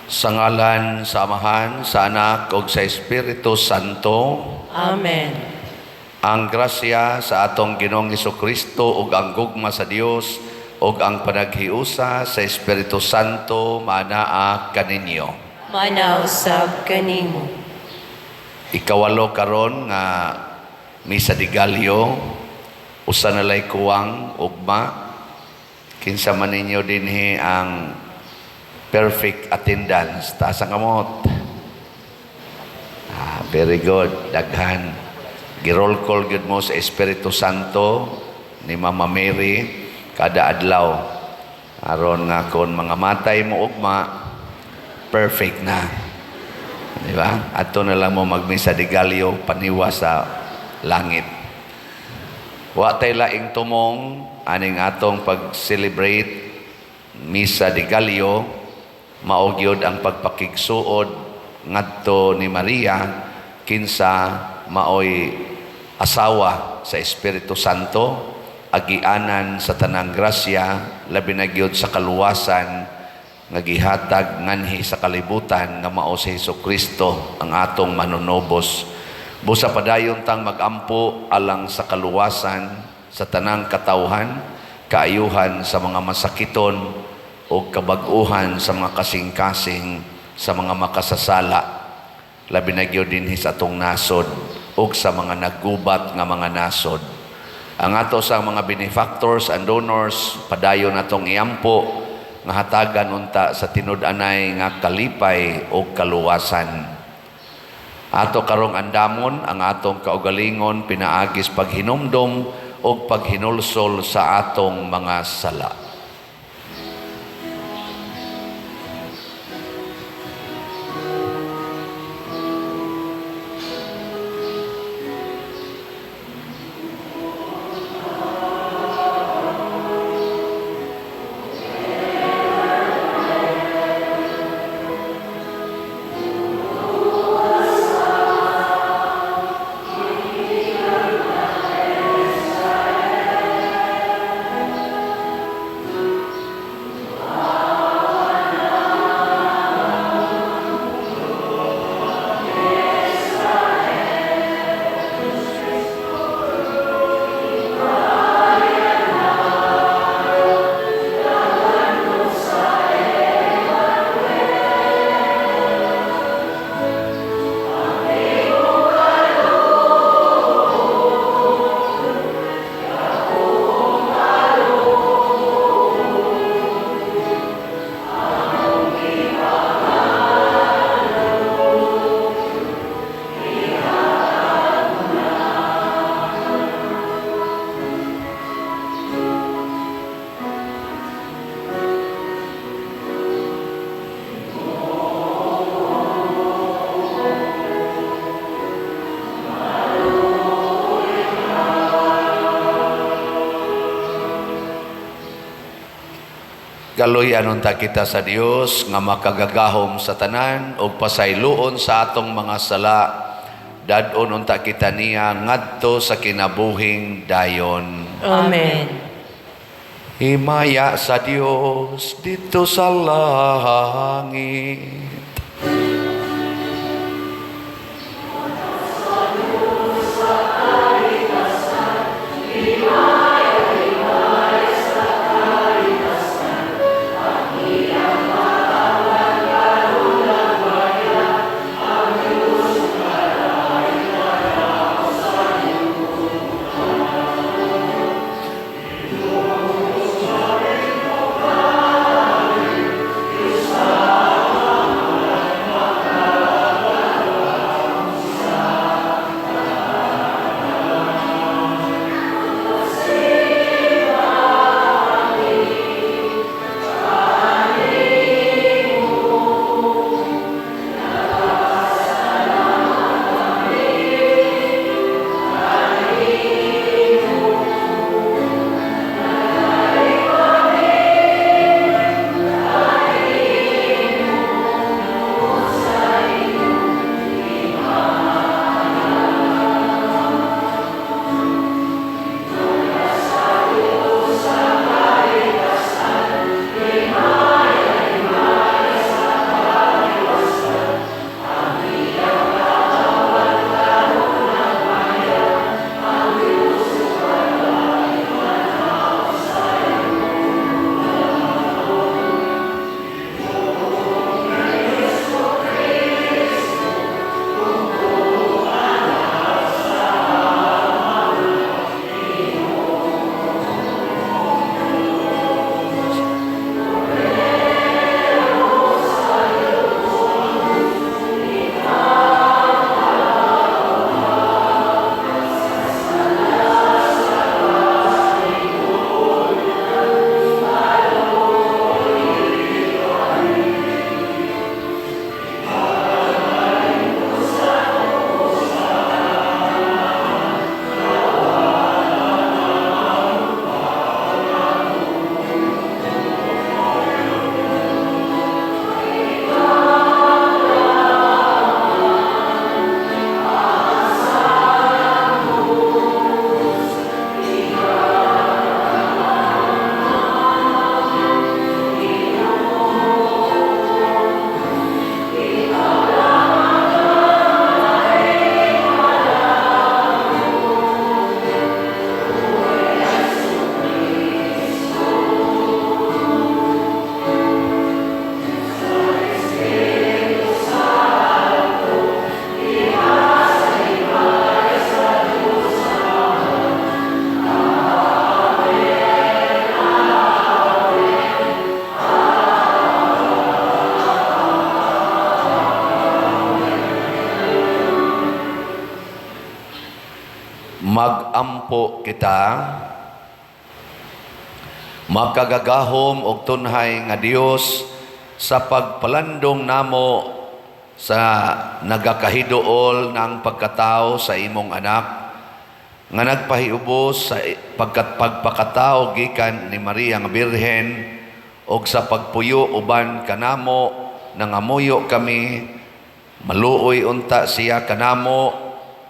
Sa ngalan, sa Amahan, sa Anak, ug sa Espiritu Santo. Amen. Ang grasya sa atong Ginoong Hesukristo ug ang gugma sa Dios ug ang panaghiusa sa Espiritu Santo manaa kaninyo. Manausab kanimo. Ikawalo karon nga misa di Galyo, usa na lay kuwang ugma. Kinsa man ninyo dinhi ang perfect attendance. Taas ang kamot. Very good. Daghan. Girol call good mo sa Espiritu Santo ni Mama Mary kada adlaw. Aron nga kon mga matay mo ugma, perfect na. Di ba? Ato na lang mo magmisa di Galyo, paniwa sa langit. Wa tay laing tumong aning atong pag-celebrate misa di Galyo, maugyod ang pagpakigsuod ngadto ni Maria kinsa maoy asawa sa Espiritu Santo, agianan sa tanang grasya, labi na gyud sa kaluwasan nga gihatag nganhi sa kalibutan nga mao si Hesukristo ang atong manunobos. Busa padayon tang magampo alang sa kaluwasan sa tanang katawhan, kaayuhan sa mga masakiton o kabag-uhan sa mga kasing-kasing sa mga makasasala, labi na gyud dinhi sa atong nasod o sa mga naggubat nga mga nasod. Ang ato sa mga benefactors and donors, padayon natong iampo nga hatagan unta sa tinud-anay nga kalipay o kaluwasan. Ato karong andamon ang atong kaugalingon pinaagis paghinumdom o paghinulsol sa atong mga sala. Galoy anunta kita sa Dios nga makagagahom sa tanan o pasayloon sa atong mga sala. Dadon unta kita niya ngadto sa kinabuhing dayon. Amen. Himaya sa Dios dito sa langit. magampo kita, makagagahom og tunhay nga Dios sa pagpalandong namo sa nagakahiduol ng pagkatao sa imong anak nga nagpahiubos sa pagpakatao gikan ni Maria nga Birhen og sa pagpuyo uban kanamo nangamuyo kami maluoy unta siya kanamo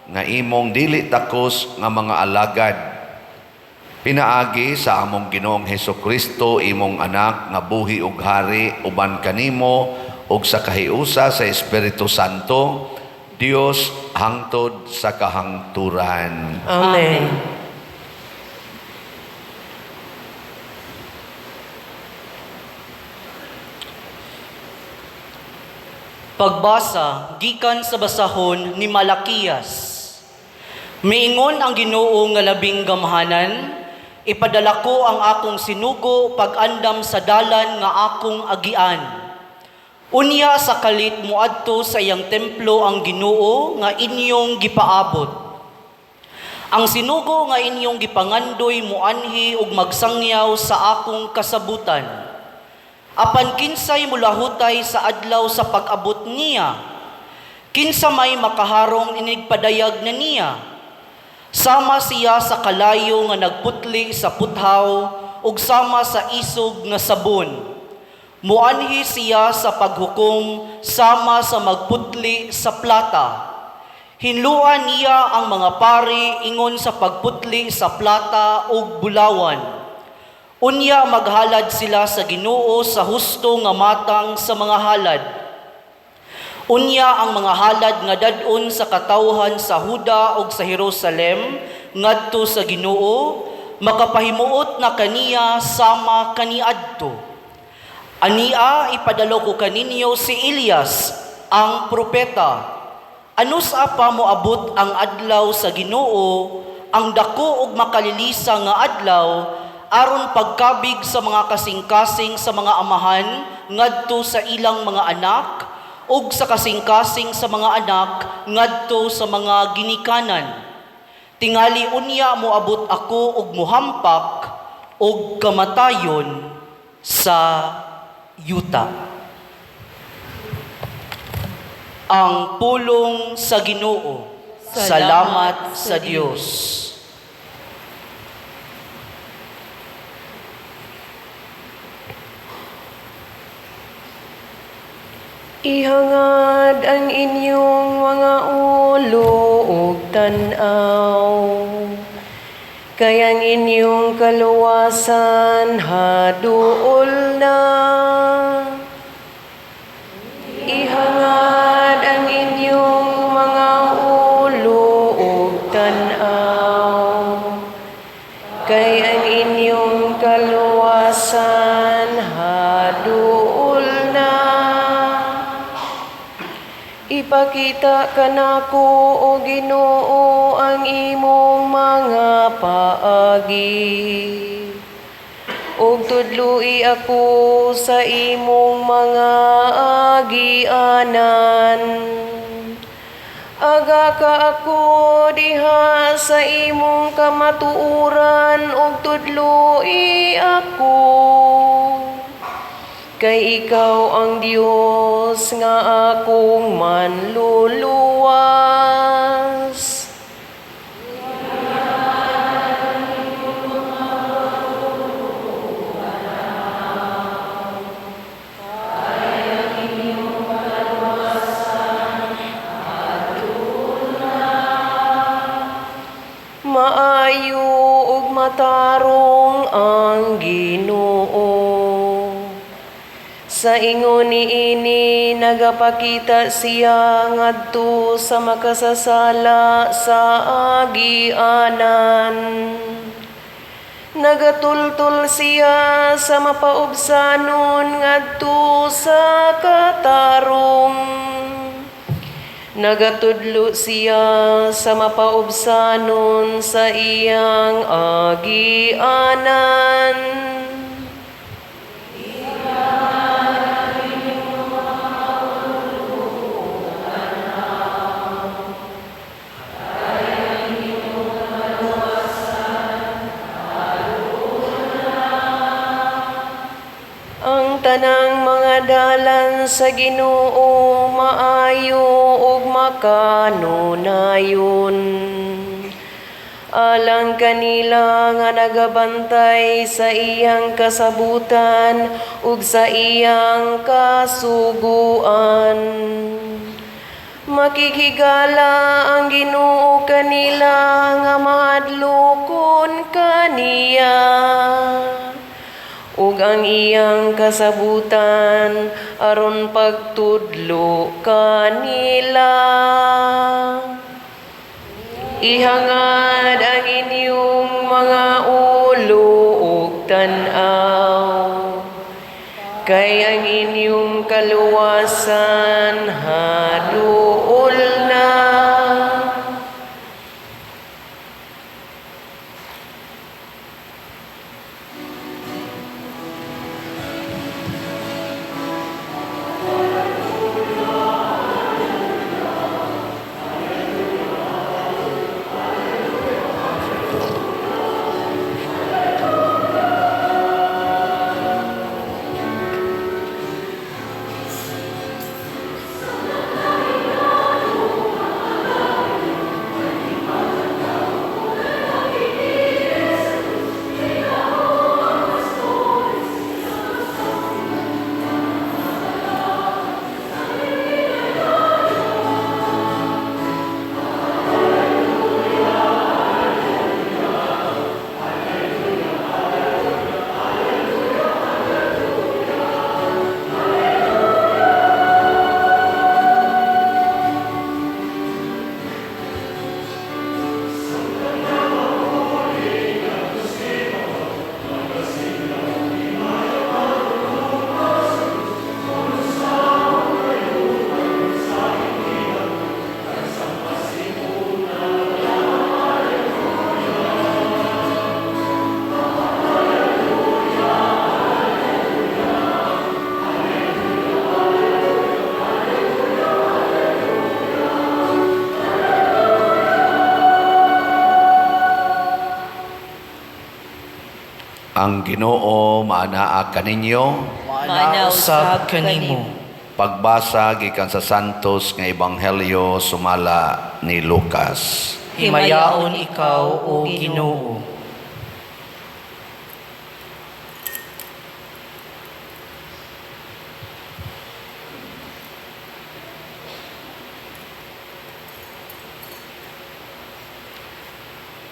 nga imong dili takos nga mga alagad. Pinaagi sa among Ginoong Hesukristo imong anak nga buhi ug hari uban kanimo ug sa kahiusa sa Espiritu Santo, Dios hangtod sa kahangturan. Amen. Pagbasa gikan sa basahon ni Malakias. Miingon ang Ginoo nga labing gamhanan, ipadala ko ang akong sinugo pag-andam sa dalan nga akong agian. Unya sa kalit muadto sa iyang templo ang Ginoo nga inyong gipaabot. Ang sinugo nga inyong gipangandoy muanhi ug magsangyaw sa akong kasabutan. Apan kinsay mulahutay sa adlaw sa pag-abot niya, kinsa may makaharong inigpadayag na niya. Sama siya sa kalayo nga nagputli sa puthaw ug sama sa isog nga sabon. Muanhi siya sa paghukom sama sa magputli sa plata. Hinluan niya ang mga pari ingon sa pagputli sa plata ug bulawan. Unya maghalad sila sa Ginoo sa husto nga matang sa mga halad. Unya ang mga halad nga dadon sa katawhan sa Huda ug sa Jerusalem ngadto sa Ginoo makapahimuot na kaniya sama kaniadto. Ania ipadalo ko kaninyo si Elias ang propeta. Anus apa moabot ang adlaw sa Ginoo, ang dako ug makalilisa nga adlaw aron pagkabig sa mga kasing-kasing sa mga amahan ngadto sa ilang mga anak ug sa kasing-kasing sa mga anak ngadto sa mga ginikanan. Tingali unya moabot ako og muhampak og kamatayon sa yuta. Ang pulong sa Ginoo. Salamat sa Dios. Ihangad ang inyong mga ulo ug tan-aw, kay ang inyong kaluwasan haduol na. Ihangad ang inyong mga ulo ug tan-aw, kay ang inyong kaluwasan haduol na. Ipakita kanako o Ginoo ang imong mga paagi, ug tudloi ako sa imong mga agianan. Aga ka ako diha sa imong kamatuoran ug tudloi ako. Kay ikaw ang Dios nga akong manluluwas. Maayo ug matarong ang Ginoo. Sa ingon niini nagapakita siya ngadto sa makasasala sa agianan. Nagatultol siya sa mapaubsanon ngadto sa katarong. Nagatudlo siya sa mapaubsanon sa iyang agianan. nga dalan sa Ginoo maayo ug makanunayon. Alang kanila nga nagabantay sa iyang kasabutan ug sa iyang kasuguan. Makikigala ang Ginoo kanila nga mahadlokon kaniya. Ug ang iyang kasabutan aron pagtudlo kanila. Ihangad ang inyong mga ulo ug tan-aw, kay ang inyong kaluwasan haduol na. Ang Ginoo maanaa kaninyo. Manaw sa kanimo. Pagbasa gikan sa Santos nga Ebanghelyo sumala ni Lucas. Himayaon ikaw, O Ginoo.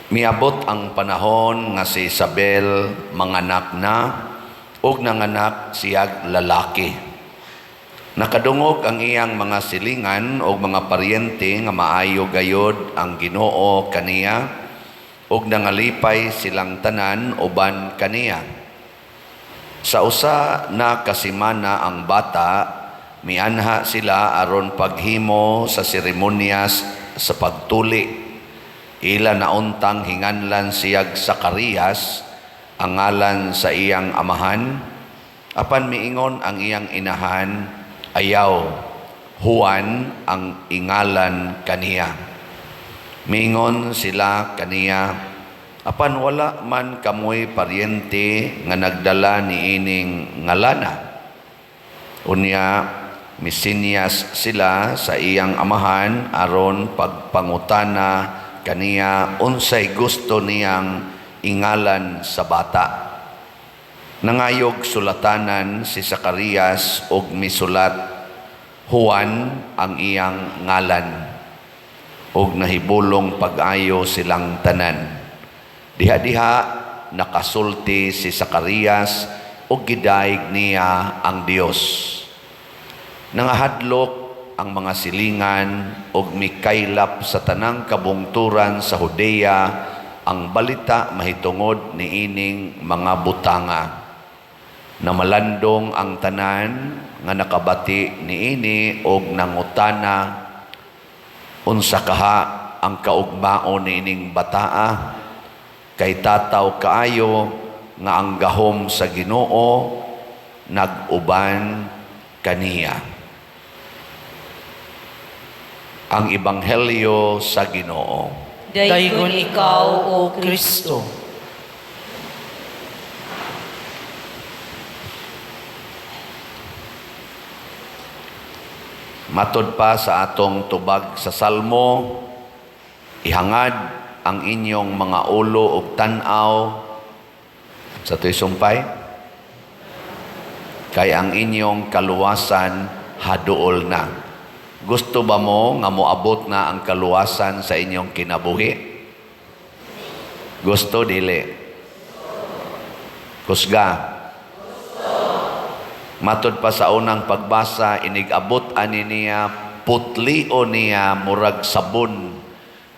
Miabot ang panahon nga si Isabel manganak na ug nanganak siyag lalaki. Nakadungog ang iyang mga silingan ug mga paryente nga maayo gayod ang Ginoo kaniya ug nangalipay silang tanan uban kaniya. Sa usa na kasimana ang bata, mianha sila aron paghimo sa seremonyas sa pagtuli. Ila nauntang hinganlan siyag Zacarias, ang ngalan sa iyang amahan. Apan miingon ang iyang inahan, ayaw, Juan ang ingalan kaniya. Miingon sila kaniya, apan wala man kamoy paryente nga nagdala ni ining ngalana. Unya, misinyas sila sa iyang amahan aron pagpangutana kaniya unsay gusto niyang ingalan sa bata. Nangayog sulatanan si Zacarias og misulat, Juan ang iyang ngalan. Og nahibulong pag-ayo silang tanan. Diha-diha nakasulti si Zacarias og gidaig niya ang Dios. Nangahadlok ang mga silingan ug mikaylap sa tanang kabungturan sa Judea ang balita mahitungod ni ining mga butanga. Namalandong ang tanan nga nakabati ni ini og nangutana, unsa kaha ang kaugmaon ni ining bataa, kay tataw kaayo nga ang gahom sa Ginoo nag-uban kaniya. Ang Ebanghelyo sa Ginoo. Daygon ikaw, O Kristo. Matod pa sa atong tubag sa Salmo, ihangad ang inyong mga ulo ug tan-aw sa tuy sumpay, kay ang inyong kaluwasan haduol na. Gusto ba mo nga moabot na ang kaluwasan sa inyong kinabuhi? Gusto dili? Kusga. Matod pa sa unang pagbasa, inigabot ani niya, putlio niya murag sabon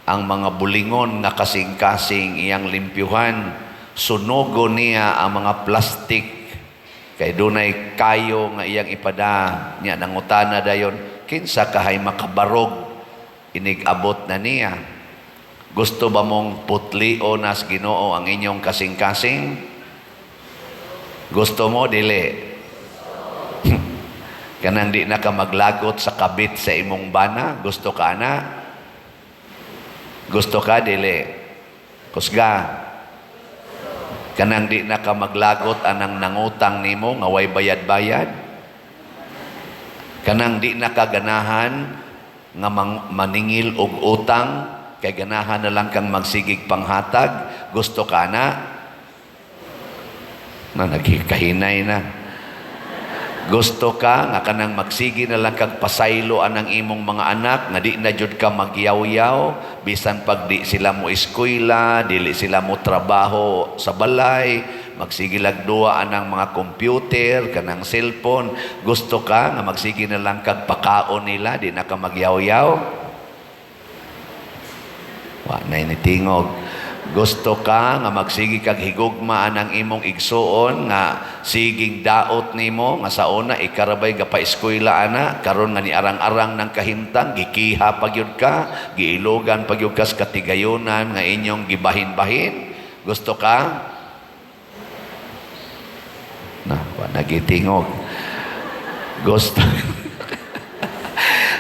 ang mga bulingon nga kasing-kasing iyang limpyuhan, sunugo niya ang mga plastik kay dunay kayo nga iyang ipada niya nangutana dayon, kinsa kahay makabarog, inigabot na niya. Gusto ba mong putlio nas Ginoo ang inyong kasing-kasing? Gusto mo dili? Kanang di na ka maglagot sa kabit sa imong bana, gusto ka na? Gusto ka dili? Kusga. Kanang di na ka maglagot anang nangutang nimo nga way bayad-bayad. Kanang di na ka ganahan nga maningil og utang, kay ganahan na lang kang magsigig panghatag, gusto ka na? Naghikahinay na. Gusto ka nga kanang magsigi na lang kag pasaylo anang imong mga anak nga di na jud ka magyaw-yaw bisan pag di sila mo eskwela, dili sila mo trabaho sa balay, magsige lag duwa anang mga computer, kanang cellphone. Gusto ka nga magsige na lang kag pakaon nila, di na ka magyaw-yaw? Wa na ni tingog. Gusto ka nga magsigi kag higugma anang imong igsuon nga siging daot nimo nga sa una ikarabay ga pa eskwela ana, karon nga ni arang-arang ng kahimtang gikiha pagyud ka, giilogan pagyud ka sa katigayonan nga inyong gibahin-bahin. Gusto ka? Na, wa nagitingog. Gusto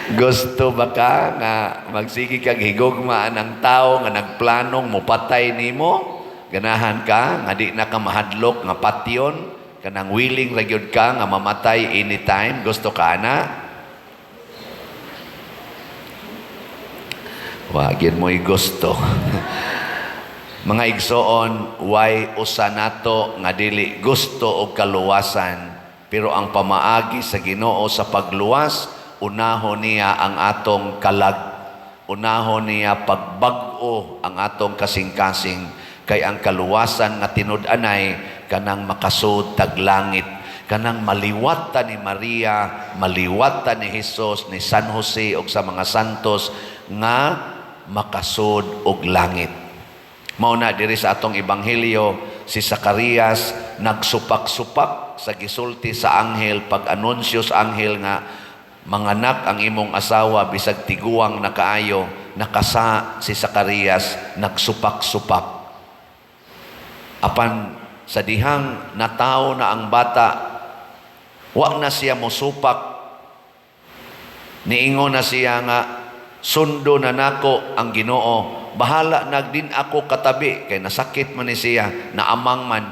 Gusto ba ka nga magsigi kag higugma ng tao nga nagplanong mupatay nimo? Ganahan ka nga di na ka mahadlok nga patyon, kanang willing ra gyud ka nga mamatay anytime? Gusto ka na? Wagin mo'y gusto. Mga igsoon, way usa nato nga dili gusto og kaluwasan, pero ang pamaagi sa Ginoo sa pagluwas, unahon niya ang atong kalag, unahon niya pagbag-o ang atong kasing-kasing, kay ang kaluwasan nga tinud-anay kanang makasud tag langit, kanang maliwata ni Maria, maliwata ni Jesus, ni San Jose ug sa mga santos nga makasud og langit. Mao na diri sa atong ebanghelyo, si Zacarias nagsupak-supak sa gisulti sa anghel, pag-anunsyo sa anghel nga manganak ang imong asawa bisag tiguang na kaayo. Nakasa si Zacarias, nagsupak-supak. Apan sa dihang nataw na ang bata, wa na siya mosupak. Niingon na siya nga, sundo na nako ang Ginoo. Bahala nagdin ako katabi, kay nasakit man ni siya, naamang man.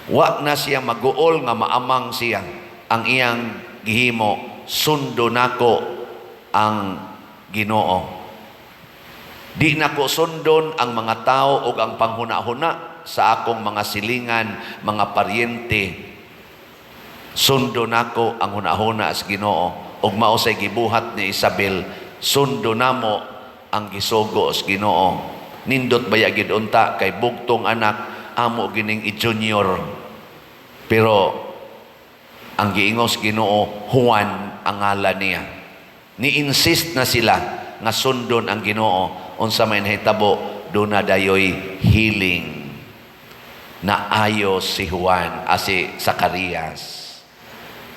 Wa na siya maguol nga maamang siya. Ang iyang gihimo, sundo nako ang Ginoo. Di nako sundon ang mga tao o ang panghuna-huna sa akong mga silingan, mga paryente. Sundo nako ang huna-huna sa Ginoo. Ug mao say gibuhat ni Isabel, sundo namo ang gisugo sa Ginoo. Nindot baya gid unta kay bugtong anak amo gining i-junior. Pero ang giingos Ginoo, Juan ang ngalan niya. Ni-insist na sila nga sundon ang Ginoo. Unsa may nahitabo, doon na dayoy healing. Naayos si Juan, si Zacarias.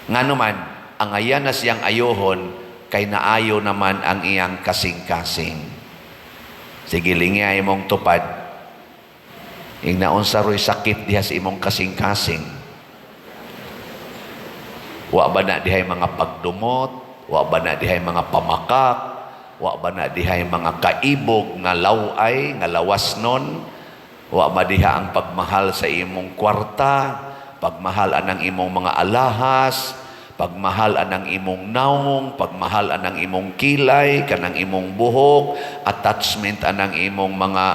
Nga naman, ang ayan na siyang ayohon, kay naayo naman ang iyang kasing-kasing. Sige, lingay mong tupad. Ing naunsa ro'y sakit diha sa imong kasing-kasing. Wa ba na dihay mga pagdumot, wa ba na dihay mga pamakak, wa ba na dihay mga kaibog nga laway, nga lawasnon, wa ba diha ang pagmahal sa imong kwarta, pagmahal anang imong mga alahas, pagmahal anang imong naong, pagmahal anang imong kilay, kanang imong buhok, attachment anang imong mga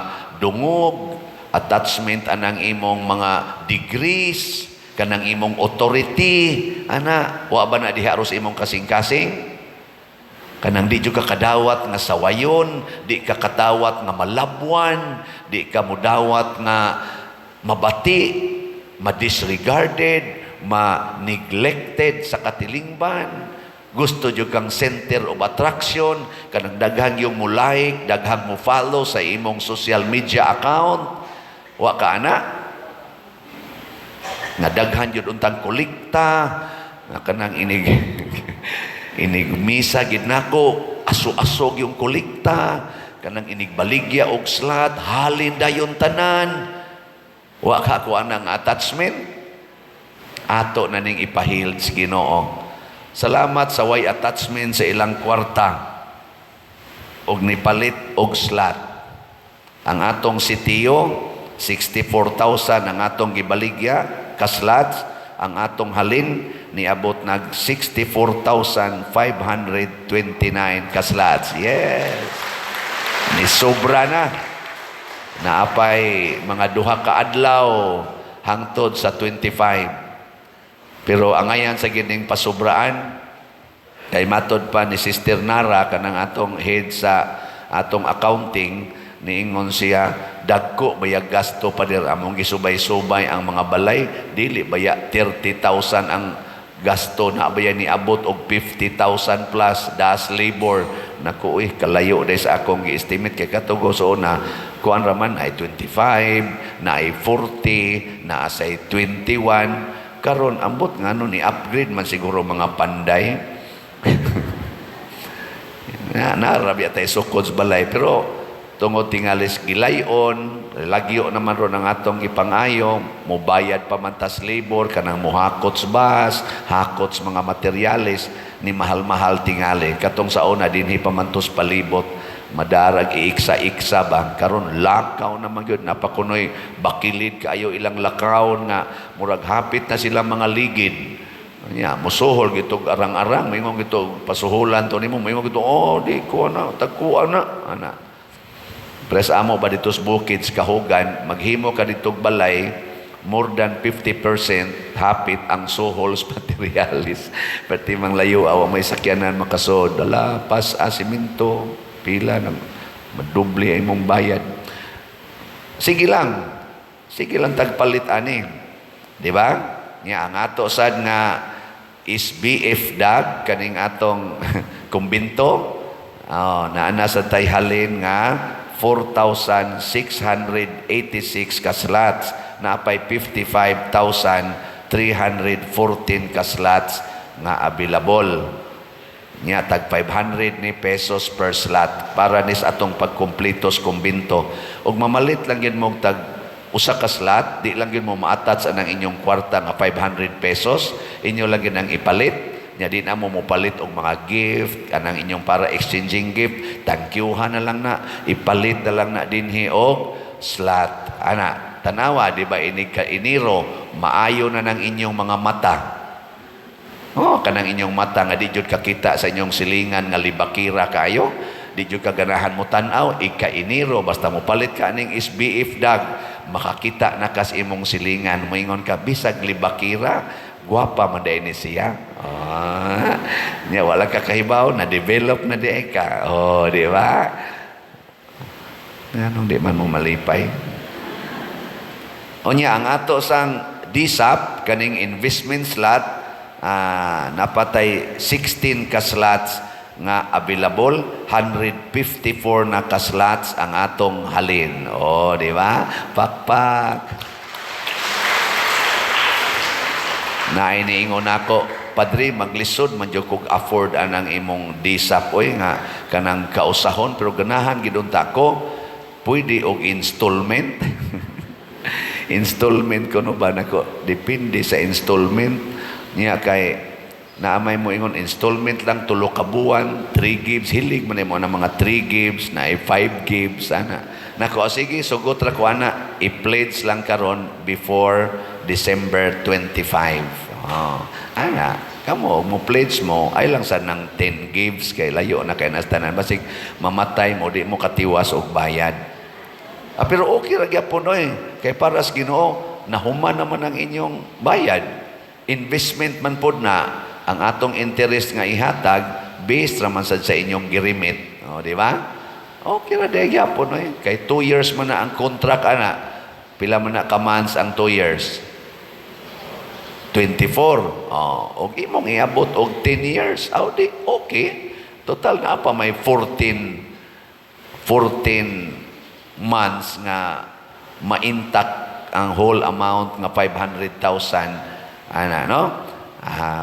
dungog, attachment anang imong mga degrees, kanang imong authority, ana, wa ba na diha aros imong kasing-kasing? Kanang di jud ka kadawat nga sawayon, di ka kadawat nga malabwan, di ka mudawat nga mabati, ma-disregarded, ma-neglected sa katilingban. Gusto jud kang center of attraction, kanang daghang yung mo like, daghang mo follow sa imong social media account. Wa ka ana? Nga daghan jud untang kolekta, nga kanang inig misa gid nako, aso-asog yung kolekta, kanang inigbaligya og slat, halin dayon tanan. Wa ka ko anang attachment, ato na ning ipahil sa Ginoo. Salamat sa way attachment sa ilang kwarta og nipalit og slat. Ang atong sitiyo 64,000 ang atong gibaligya kaslats, ang atong halin niabot nag 64,529 kaslats. Yes. Ni sobra na. Naapay mga duha ka adlaw hangtod sa 25. Pero angayan sa gining pasubraan, kay matod pa ni Sister Nara, kanang atong head sa atong accounting, niingon siya, dagko baya gasto pa dir among gisubay-subay ang mga balay, dili baya 30,000 ang gasto na baya niabot og 50,000 plus das labor. Naku, kalayo dahil sa akong gi-estimate kay katugo so na kuan raman ay 25, na ay 40, na asay 21. Karon ambot ngano ni upgrade man siguro mga panday. Narabi atay sukods balay, pero tungod tingalis gilayon, lagyo naman ron ang atong ipangayo, mubayad pa man tas labor, kanang muhakots bas, hakots mga materyales, ni mahal-mahal tingali. Katong sa una, dinhi pa man tos palibot, madarag iiksa-iksa ba. Karon lakaw naman yun, napakunoy, bakilid kayo ilang lakaw nga, murag hapit na sila mga ligid. Musuhol gitog arang-arang, mayroong gitog pasuhulan to nimo, mayroong gitog, oh, di ko na, tagkuan na, ana. Pres amo ba dito sa Bukids, Kahugan, maghimo ka dito balay, more than 50% hapit ang suhols materialis. Pati mang layo, awa may sakyanan makasod, dala, pas, asiminto, pila, na madubli ay mong bayad. Sige lang tagpalit ani. Di ba? Nga, ang ato sad nga is BF dag, kaning atong kumbinto, naana sa tayhalin nga 4,686 kaslats, na apay 55,314 kaslats nga available. Nya tag 500 ni pesos per slot para nis atong pagkumpletos kumbinto. Og mamalit lang yun mo tag usa ka slot, di lang yun mo ma-attach anang inyong kwarta nga 500 pesos, inyo lang yun ang ipalit. Nya di na mo palit og mga gift, anang inyong para exchanging gift, thank you-han na lang na, ipalit na lang na dinhi og slot. Ana, tanawa, di ba, inig ka iniro, maayo na ng inyong mga mata. Kanang inyong mata nga di jud kakita sa inyong silingan nga libakira kayo, di jud ka ganahan mo tan-aw, ika-iniro, basta mo palit ka ning SBF dag, makakita na kas imong silingan, moingon ka, bisag libakira, guwapa man day ni siya. Nya wala ka kahibaw, na-develop na di ka. Di ba? Anong di man mo malipay? Nya, ang ato sang DSAP, kaning investment slot, napatay 16 ka slots nga available, 154 na ka slots ang atong halin. Di ba? Pakpak. Na iniingon ako, Padre, maglisod man jud kog afford anang imong DSAP nga kanang kausahon, pero ganahan gidunta ko pwede og installment. Installment ko no ba nako, depende sa installment niya kay naamay mo ingon installment lang tulo ka buwan, 3 gigs, hilig man mo na mga 3 gigs na 5 gigs ana. Nako, sige, sugot ra ko ana, i-pledge lang karon before December 25. Ana, Kamo, mo pledge mo, ay lang sa nang 10 gives kay layo na kay nastanan. Basig mamatay mo, di mo katiwas og bayad. Pero okay ra gyapon oy. Kay para sa Ginoo, nahuman naman ang inyong bayad. Investment man pod na ang atong interest nga ihatag based raman sad sa inyong girimit. O, di ba? Okay ra day gyapon oy. Kay 2 years man na ang contract ana. Pila man na ka months ang 2 years? 24. Og imong iabot og 10 years. Di, okay. Total na pa may 14 months nga ma-intact ang whole amount nga 500,000 no?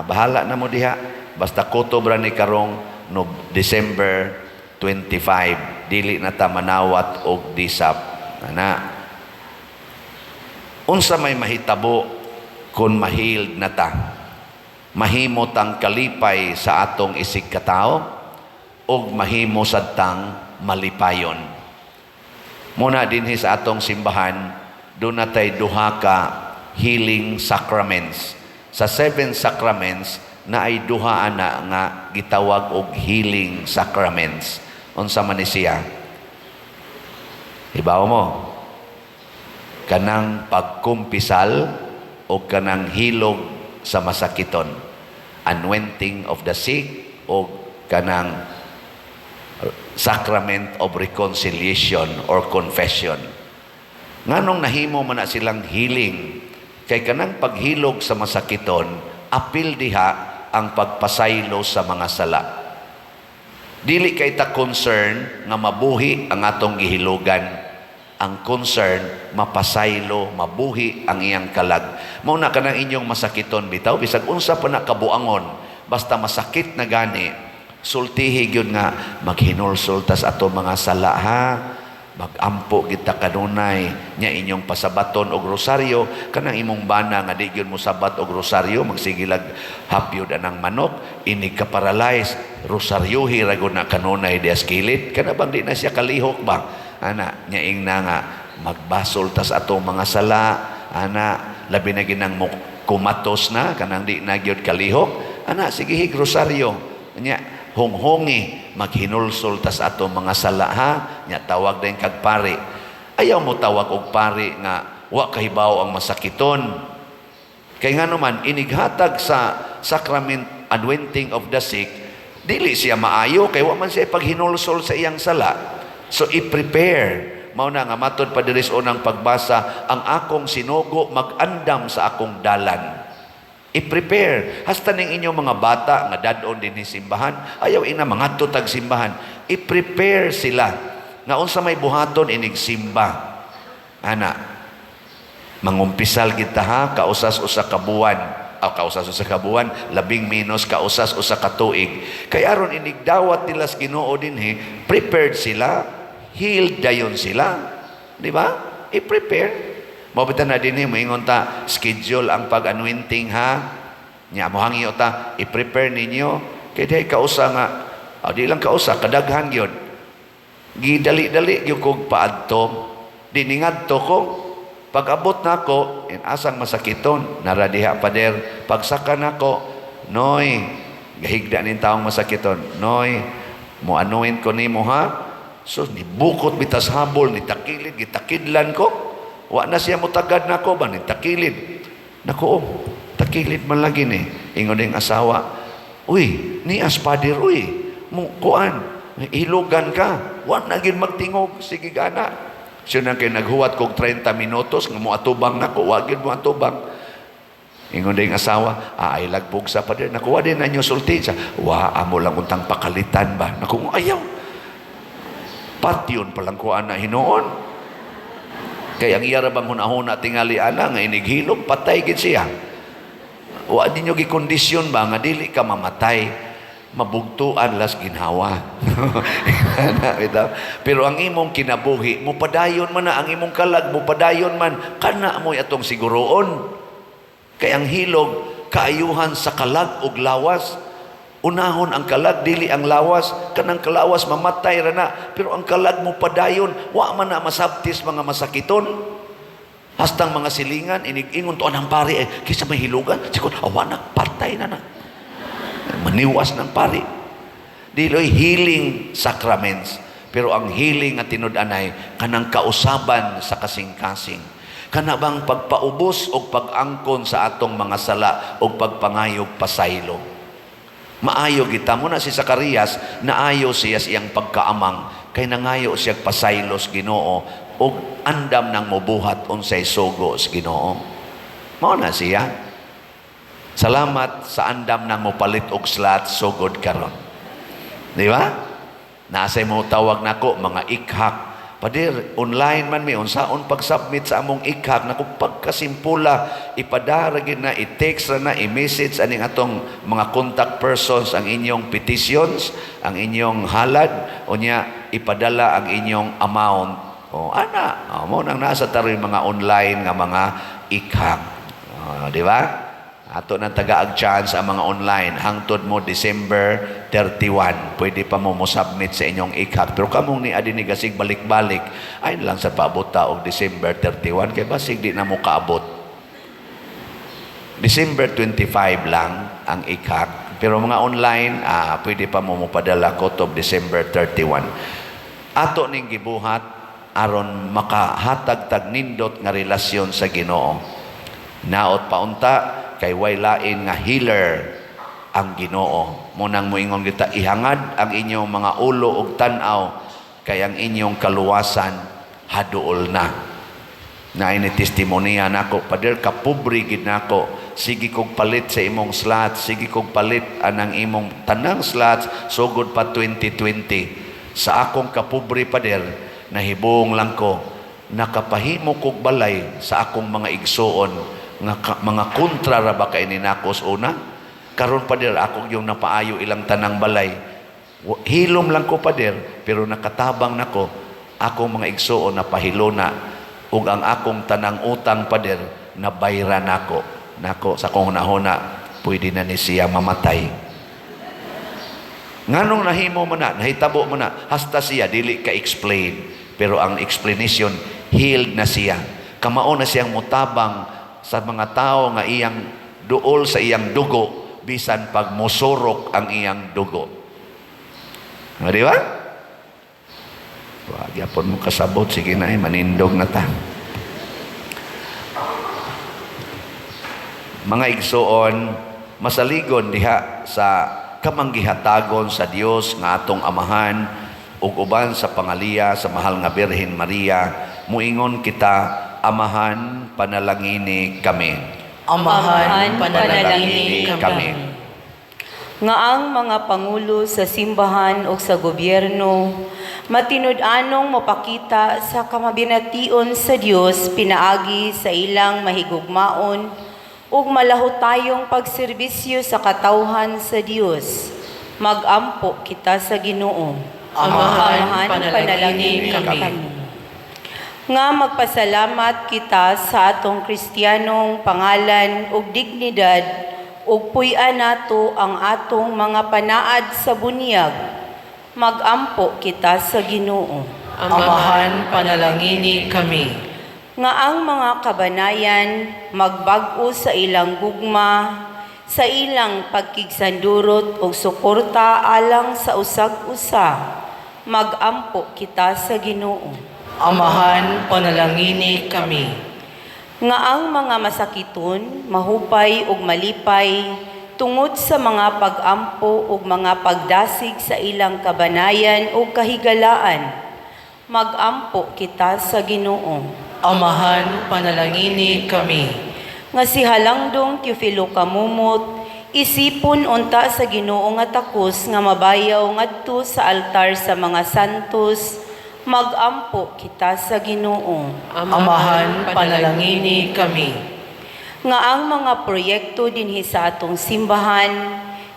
Bahala na mo diha. Basta kutob ra ni karong no December 25 dili na ta manawat og disap. Unsa may mahitabo kung mahiled na ta? Mahimo tang kalipay sa atong isig katao o mahimo sad tang malipayon. Muna dinhi sa atong simbahan, doon natay duha ka healing sacraments. Sa 7 sacraments na ay duha ana nga gitawag og healing sacraments. Unsa man ni siya? Hibaw mo? Kanang pagkumpisal o kanang hilog sa masakiton, anointing of the sick, o kanang sacrament of reconciliation or confession. Nganong nahimo man na silang healing? Kay kanang paghilog sa masakiton, apil diha ang pagpasaylo sa mga sala. Dili kay ta concern nga mabuhi ang atong gihilugan. Ang concern, mapasaylo, mabuhi ang iyang kalag. Mauna ka ng inyong masakiton, bitaw. Bisag unsa pa na kabuangon, basta masakit na gani, sultihi yun nga, maghinulsul tas ato mga sala, ha? Magampo kita kanunay, nya inyong pasabaton og rosaryo, kanang imong bana nga di yun mo sabat og rosaryo, magsigilag hapyod anang manok, inig ka paralyze, rosaryohi ragon na kanunay di askilit, kana bang di na siya kalihok ba? Ana, nyaing na nga, magbasol tas atong mga sala, ana, labi na ginang kumatos na, kanang di na gyud kalihok, ana, sige hig rosaryo, nya, honghongi, maghinulsol tas atong mga sala, ha, nya, tawag na yung kagpari. Ayaw mo tawag og pari nga, wa kahibaw ang masakiton. Kay nga naman, inighatag sa sacrament anointing of the sick, dili siya maayo, kay wa man siya paghinulsol sa iyang sala. So, i-prepare. Mao na nga matod pa diri sa unang pagbasa, ang akong sinugo mag-andam sa akong dalan. I-prepare. Hasta ning inyong mga bata nga dadon din ni simbahan, ayaw ina mga tutag simbahan. I-prepare sila. Nga unsa may buhaton inig simba. Ana, mangumpisal kita ha, kausas usa ka buwan. Kausas usa ka buwan, 10 kausas usa ka tuig. Kay aron inigdawat nila sa Ginoo dinhi, prepared sila, healed dayon sila. Di ba? I-prepare. Mabitan na dinhi moingon ta schedule ang pag-anointing, ha. Nya mo hangyo ta, i-prepare ninyo kay dihay kausa nga di lang kausa kadaghan gyud. Gidali-dali gyud kog paadto. Diningadto ko. Pag-abot na ako, asang masakiton, naradiha pader, pagsaka na ako, noy, gahigda nin taong masakiton, noy, mo anuin ko ni mo, ha? So, nibukot bitas habol, nitakilid, gitakidlan ko, wa na siya mo tagad na ako ba, nitakilid. Naku, takilid man lagi ni, ingon yung asawa, uy, ni aspadir, uy, mo, kuan, ilugan ka, wa na gin magtingog, sige gana. Siya na kayo naghuwat kong 30 minutos, nga mo atubang na ko, wagin mo atubang. Ingon din asawa, ay lagbog sa pader. Nakuha din na nyo sulti. Amo lang untang pakalitan ba? Naku, ayaw. Patyon palang kuha na hinoon. Kaya ang iyara bang hunahuna tingali ana, nga inighilog, patay gid siya. Wa din nyo gikondisyon ba, nga dili ka mamatay. Mabugtuan las ginhawa. Pero ang imong kinabuhi, mupadayon man na, ang imong kalag, mupadayon man, kana mo atong siguroon. Kay ang hilog, kaayuhan sa kalag ug lawas. Unahon ang kalag, dili ang lawas. Kanang kalawas, mamatay ra na. Pero ang kalag mo padayon, wa man na masabtis mga masakiton. Hastang mga silingan, inig-ingon to anang pari, kisa may hilugan. Sikot, awa na, patay na na. niwas ng pari. Diloy healing sacraments. Pero ang healing at tinud-anay, kanang kausaban sa kasing-kasing. Kana bang pagpaubos o pag-angkon sa atong mga sala o pagpangayog pasaylo. Maayo kita mo na si Zacarias, naayo siya siyang pagkaamang, kay nangayo siya pasaylos Ginoo, o andam ng mubuhat unsay sugo sa Ginoo. Mao na siya. Salamat sa andam ng mupalit og slat sugod karon. Di ba? Nasay mo tawag nako mga ikhak. Padir, online man mi unsaon pag-submit sa among ikhak nako pagkasimpula ipadaragin na i-text na i-message aning atong mga contact persons ang inyong petitions, ang inyong halad unya ipadala ang inyong amount. O ana, mo nang nasa taroy mga online nga mga ikhak. Di ba? Ato nang tagaag chance ang mga online hangtod mo December 31. Pwede pa mo submit sa inyong ikhak. Pero kamong ni adini gasig balik-balik, ay lang sa paabot ta og December 31 kay basig di na mo kaabot. December 25 lang ang ikhak. Pero mga online, pwede pa mo padala kutob December 31. Ato ning gibuhat aron makahatag tag nindot nga relasyon sa Ginoo. Naot paunta kay way lain nga healer ang Ginoo. Munang moingon kita ihangad ang inyong mga ulo ug tan-aw kay ang inyong kaluwasan haduol na. Na ini testimonya nako pader ka pobre gid nako. Sige kog palit sa imong slots, sige kog palit anang imong tanang slots sugod pa 2020. Sa akong kapobre pader nahibong lang ko nakapahimo kog balay sa akong mga igsuon nga mga kontra ra ba kay ninakos una karon pa der ako yung napaayo ilang tanang balay hilom lang ko pa der pero nakatabang nako akong mga igsuon na pahilona ug ang akong tanang utang pa der nabayra nako sa kong hunahuna pwede na ni siya mamatay nganong nahimo mo na nahitabo mo na hasta siya dili ka explain pero ang explanation healed na siya kamao na siyang mutabang sa mga tao nga iyang duol sa iyang dugo bisan pag musurok ang iyang dugo. Di ba? Wag yapon mo kasabot sige na manindog na ta. Mga igsuon masaligon diha sa kamanggihatagon sa Dios nga atong amahan ug uban sa pangaliya sa mahal nga Birhen Maria muingon kita amahan panalangini kami. Amahan panalangini kami. Nga ang mga pangulo sa simbahan o sa gobyerno matinud-anong mapakita sa kamabination sa Dios pinaagi sa ilang mahigugmaon ug malahutayong pagserbisyo sa katawhan sa Dios. Magampo kita sa Ginoo. Amahan panalangini kami. Nga magpasalamat kita sa atong Kristiyanong pangalan ug dignidad ug puy-an nato ang atong mga panaad sa bunyag. Magampo kita sa Ginoo. Amahan panalangini kami. Nga ang mga kabanayan magbag-o sa ilang gugma, sa ilang pagkigsandurot ug suporta alang sa usag-usa. Magampo kita sa Ginoo. Amahan panalangini kami. Nga ang mga masakiton, mahupay ug malipay, tungod sa mga pag-ampo ug mga pagdasig sa ilang kabanayan ug kahigalaan, magampo kita sa Ginoo. Amahan panalangini kami. Nga si Halangdong Teofilo Kamumot, isipon unta sa Ginoo nga takos nga mabayaw ngadto sa altar sa mga santos, magampo kita sa Ginoo. Amahan panalangini kami. Nga ang mga proyekto dinhi sa atong simbahan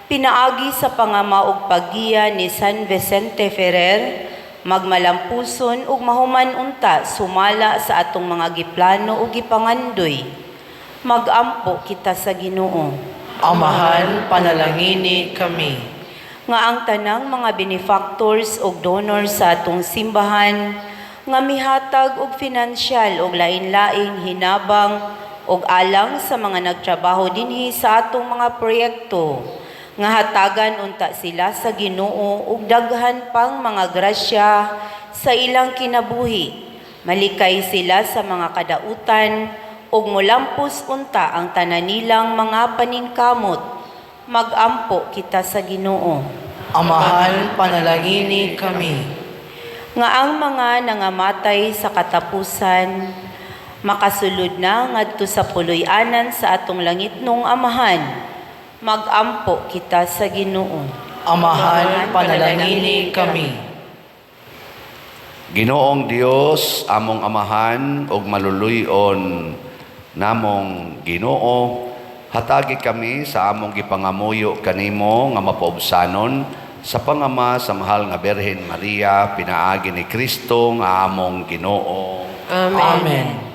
pinaagi sa pangama ug paggiya ni San Vicente Ferrer magmalampuson ug mahuman unta sumala sa atong mga giplano ug gipangandoy. Magampo kita sa Ginoo. Amahan panalangini kami. Nga ang tanang mga benefactors ug donors sa atong simbahan nga mihatag og finansyal ug lain-laing hinabang ug alang sa mga nagtrabaho dinhi sa atong mga proyekto nga hatagan unta sila sa Ginoo ug daghan pang mga grasya sa ilang kinabuhi. Malikay sila sa mga kadautan ug molampos unta ang tanan nilang mga paningkamot. Magampo kita sa Ginoo. Amahan, panalangini kami. Nga ang mga nangamatay sa katapusan makasulod na ngadto sa puloy-anan sa atong langitnong Amahan. Magampo kita sa Ginoo. Amahan, panalangini kami. Ginoong Dios, among Amahan ug maluluy-on namong Ginoo, hatagi kami sa among gipangamuyo kanimo nga mapaubsanon sa pangama sa mahal nga Birhen Maria, pinaagi ni Kristo nga among Ginoo. Amen.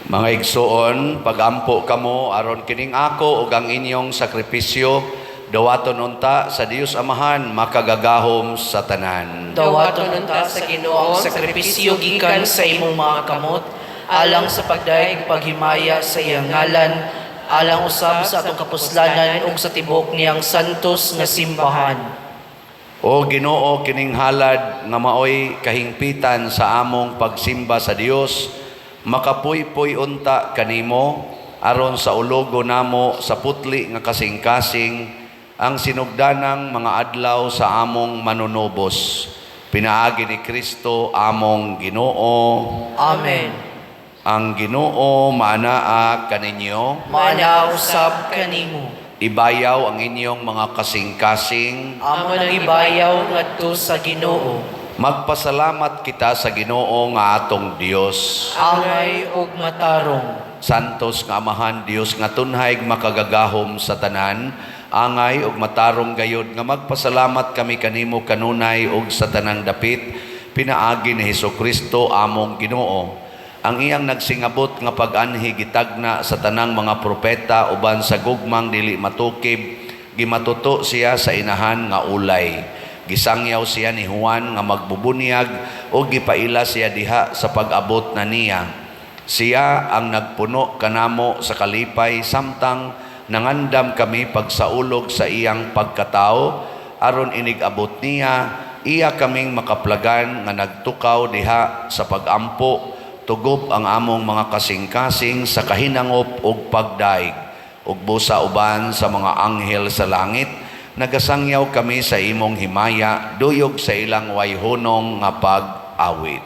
Mga igsoon, pagampo kamo aron kining ako ug ang inyong sakripisyo dawaton unta sa Dios Amahan makagagahom sa tanan. Dawaton unta sa Ginoo ang sakripisyo gikan sa imong mga kamot, alang sa pagdaig paghimaya sa iyang ngalan, alang usab sa atong kapuslanan ug sa tibok niyang santos nga simbahan. O Ginoo, kining halad nga maoy kahingpitan sa among pagsimba sa Dios, makapuy-puy unta kanimo aron sa ulogo namo sa putli nga kasing-kasing ang sinugdanang mga adlaw sa among manunubos. Pinaagi ni Kristo among Ginoo. Amen. Ang Ginoo maanaa kaninyo. Maana usab kanimo. Ibayaw ang inyong mga kasing-kasing. Amo nang ibayaw ngadto sa Ginoo. Magpasalamat kita sa Ginoo nga atong Dios. Angay ug matarong. Santos nga Amahan Dios nga tunhay makagagahom sa tanan, angay ug matarong gayod nga magpasalamat kami kanimo kanunay ug sa tanang dapit pinaagi ni Hesukristo among Ginoo. Ang iyang nagsingabot nga pag-anhi gitagna sa tanang mga propeta uban sa gugmang dili matukib, gimatuto siya sa inahan nga ulay. Gisangyaw siya ni Juan nga magbubunyag o gipaila siya diha sa pag-abot na niya. Siya ang nagpuno kanamo sa kalipay samtang nangandam kami pagsaulog sa iyang pagkatao aron inigabot niya iya kaming makaplagan nga nagtukaw diha sa pagampo tugob ang among mga kasing-kasing sa kahinangop ug pagdaig ug busa uban sa mga anghel sa langit. Nagasangyaw kami sa imong himaya, duyog sa ilang wayhunong nga pag-awit.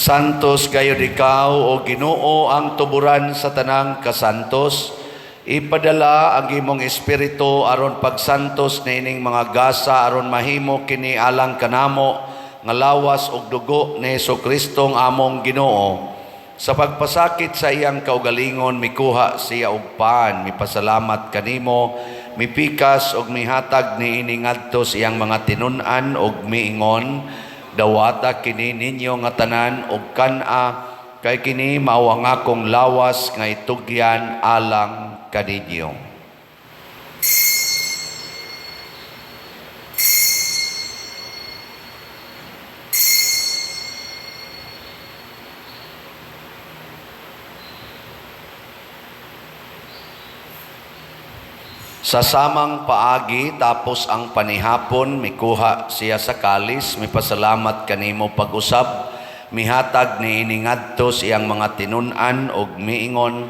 Santos gayud ikaw o Ginoo ang tuburan sa tanang kasantos. Ipadala ang imong espiritu aron pagsantos niining mga gasa aron mahimo kini alang kanamo nga lawas ug dugo ni Hesukristo ang among Ginoo. Sa pagpasakit sa iyang kaugalingon mikuha siya og paan, mipasalamat kanimo, mipikas og mihatag niini ngadto sa iyang mga tinun-an og miingon, dawata kini ninyo nga tanan og kana kay kini mao ang akong lawas nga itugyan alang kaninyo. Sa samang paagi tapos ang panihapon mikuha siya sa kalis, mipasalamat kanimo pag-usab, mihatag niini ngadto siyang mga tinun-an og miingon,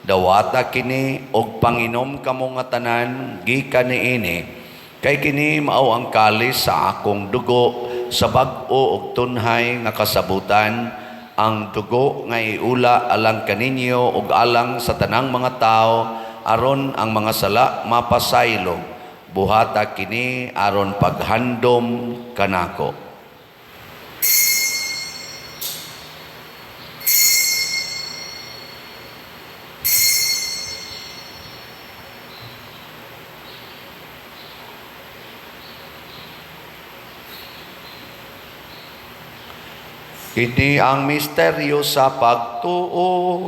dawata kini og panginom kamo nga tanan gikan niini, kay kini mao ang kalis sa akong dugo sa bag-o og tunhay nga kasabutan, ang dugo nga iula alang kaninyo og alang sa tanang mga tao aron ang mga sala mapasaylo. Buhata kini aron paghandom kanako. Kini ang misteryo sa pagtuo.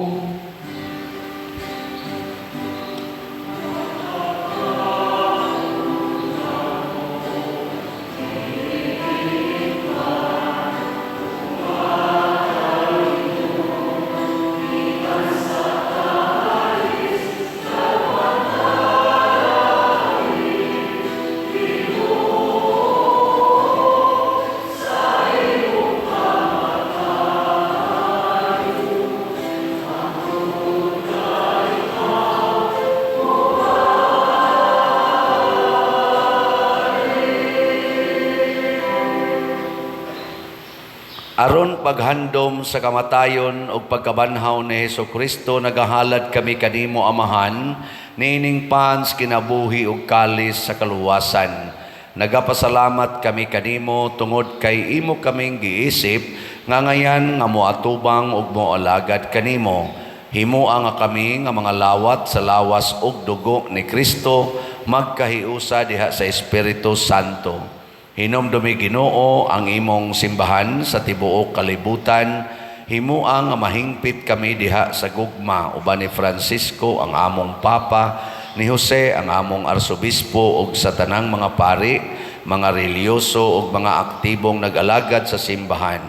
Aron paghandom sa kamatayon o pagkabanhaw ni Hesukristo, nagahalad kami kanimo Amahan, nining pans kinabuhi ug kalis sa kaluwasan. Nagapasalamat kami kanimo tungod kay imo kaming giisip nga ngayan nga moatubang ug moalagad kanimo. Himuang nga kami nga mga lawat sa lawas ug dugo ni Kristo magkahiusa diha sa Espiritu Santo. Hinomdumi Ginoo ang imong simbahan sa tibuok kalibutan, himuang nga mahingpit kami diha sa gugma uban ni Francisco ang among Papa, ni Jose ang among Arsobispo ug sa tanang mga pari, mga reliyoso ug mga aktibong nag-alagad sa simbahan.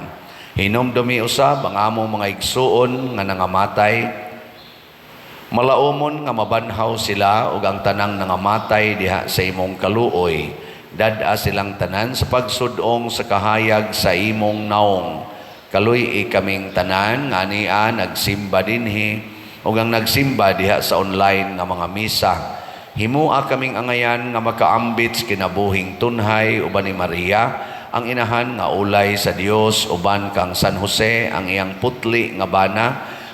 Hinomdumi usab ang among mga igsuon nga nangamatay, malaumon nga mabanhaw sila ug ang tanang nangamatay diha sa imong kaluoy. Dada silang tanan sa pagsudong sa kahayag sa imong naong. Kaluy kaming tanan nga niya nagsimba dinhi ug ang nagsimba diha sa online nga mga misa. Himua kaming angayan nga makaambit kinabuhing tunhay uban ni Maria, ang inahan nga ulay sa Dios, uban kang San Jose ang iyang putli nga bana,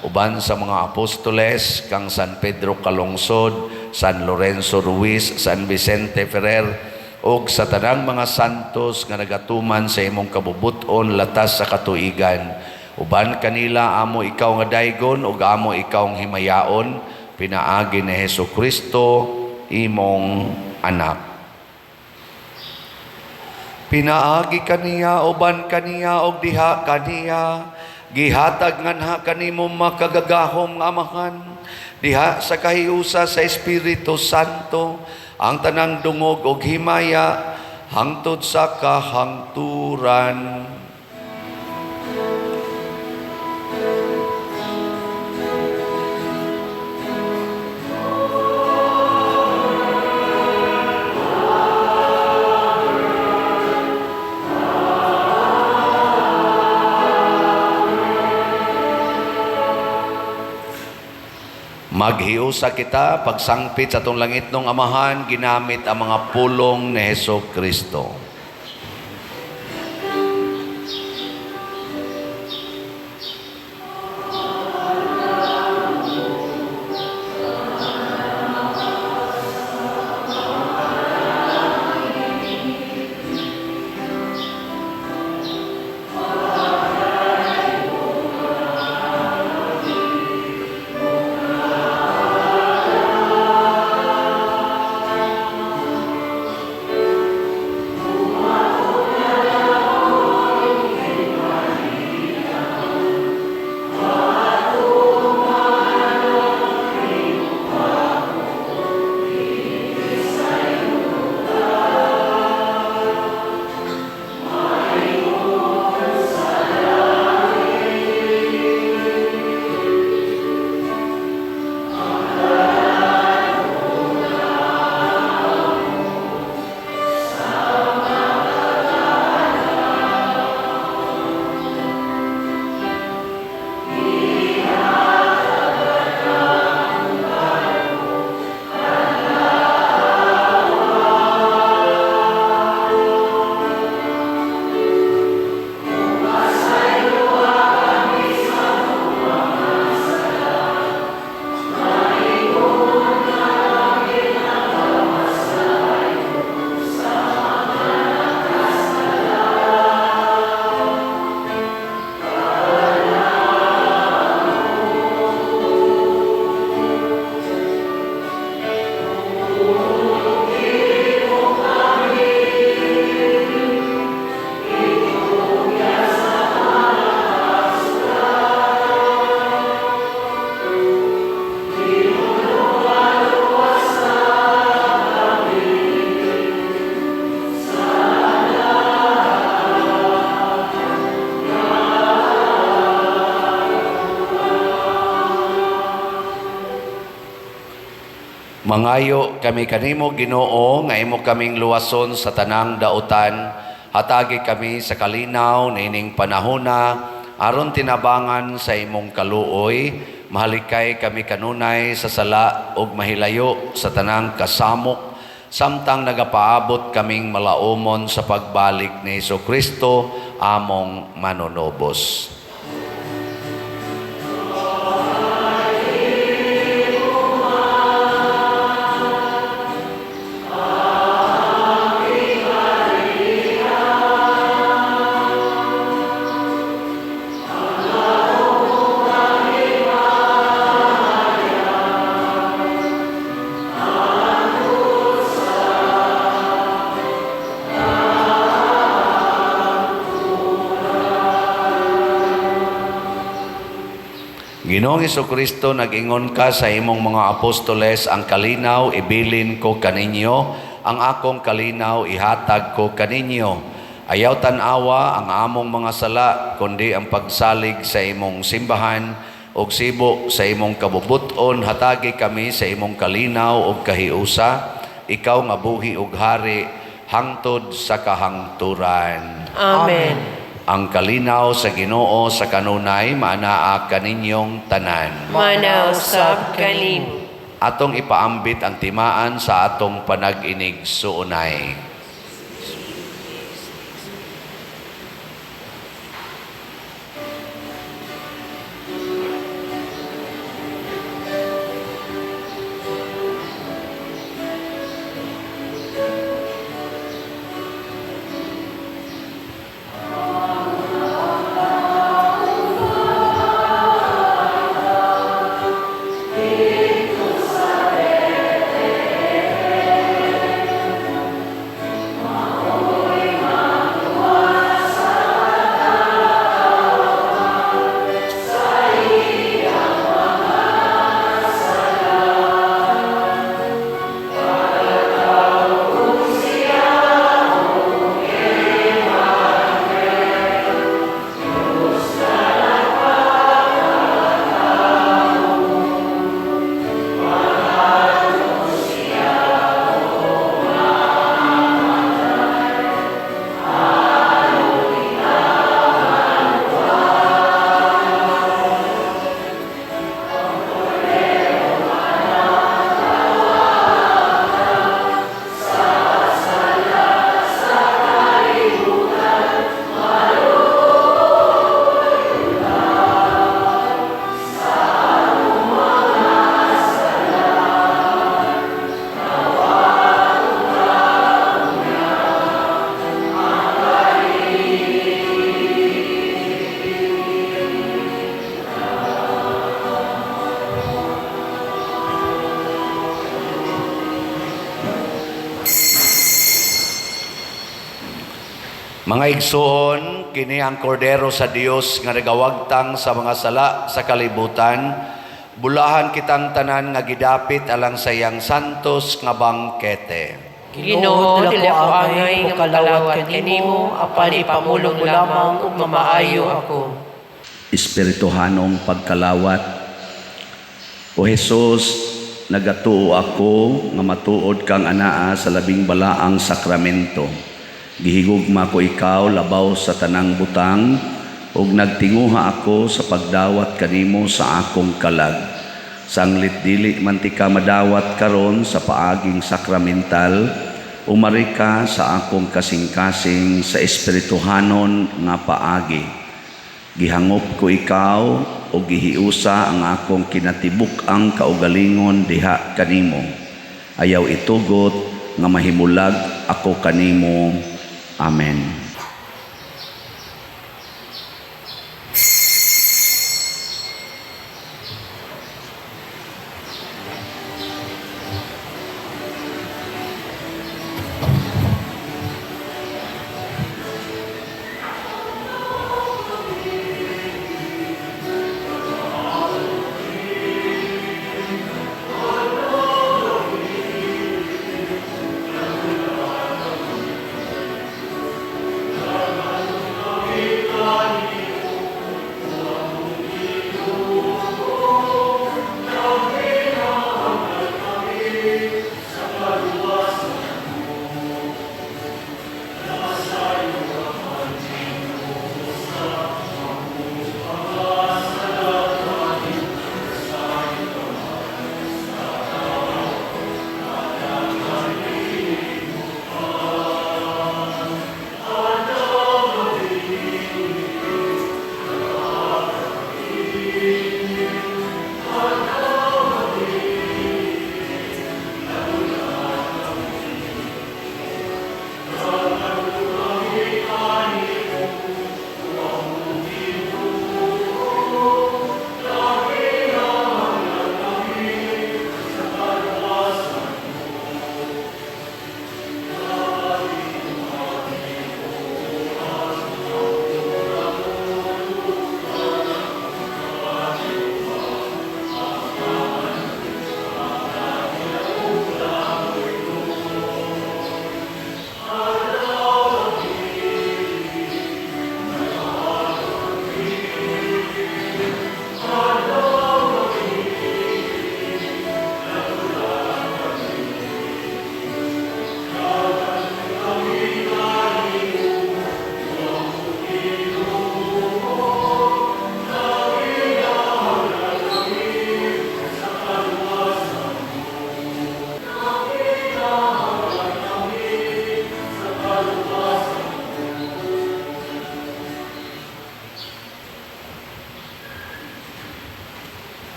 uban sa mga apostoles kang San Pedro Calungsod, San Lorenzo Ruiz, San Vicente Ferrer, og sa tanang mga santos nga nagatuman sa imong kabubuton latas sa katuigan. Uban kanila amo ikaw nga daygon ug amo ikaw ang himayaon, pinaagi ni Hesukristo imong anak. Pinaagi kaniya uban kaniya og diha kaniya, gihatag nganha kanimo makagagahom nga Amahan, diha sa kahiusa sa Espiritu Santo, ang tanang dungog og himaya hangtod sa kahangturan. Maghiusa kita pagsangpit sa atong langit ng Amahan ginamit ang mga pulong ni Hesukristo. Mangayo kami kanimo Ginoo nga imo kaming luwason sa tanang dautan. Hatagi kami sa kalinaw nining panahona aron tinabangan sa imong kaluoy. Mahalikay kami kanunay sa sala ug mahilayo sa tanang kasamok samtang nagapaabot kaming malaumon sa pagbalik ni Jesucristo among manunobos. Ginoong Jesucristo, nag-ingon ka sa imong mga apostoles, ang kalinaw ibilin ko kaninyo, ang akong kalinaw ihatag ko kaninyo. Ayaw tanawa ang among mga sala, kundi ang pagsalig sa imong simbahan, o sibo sa imong kabubuton. Hatagi kami sa imong kalinaw o kahiusa, ikaw nga buhi ug hari, hangtod sa kahangturan. Amen. Ang kalinaw sa Ginoo sa kanunay maanaa kaninyong tanan. Manausab kanin. Atong ipaambit ang timaan sa atong panag-inig suunay. Mga igsoon, kini ang kordero sa Dios nga nagawagtang sa mga sala sa kalibutan. Bulahan kitang tanan nga gidapit alang sayang santos nga bangkete. Ginoo, dili ako angay nga kalawat kanimo, apan ipamulong mo lamang ug mamaayo ako. Espirituhanong pagkalawat. O Jesus, nagatuo ako nga matuod kang anaa sa labing balaang sakramento. Gihigugma ko ikaw labaw sa tanang butang ug nagtinguha ako sa pagdawat kanimo sa akong kalag. Sanglit dili man ti ka madawat karon sa paaging sakramental, umari ka sa akong kasing-kasing sa espirituhanon nga paagi. Gihangop ko ikaw o gihiusa ang akong kinatibuk-ang kaugalingon diha kanimo. Ayaw itugot nga mahimulag ako kanimo. Amen.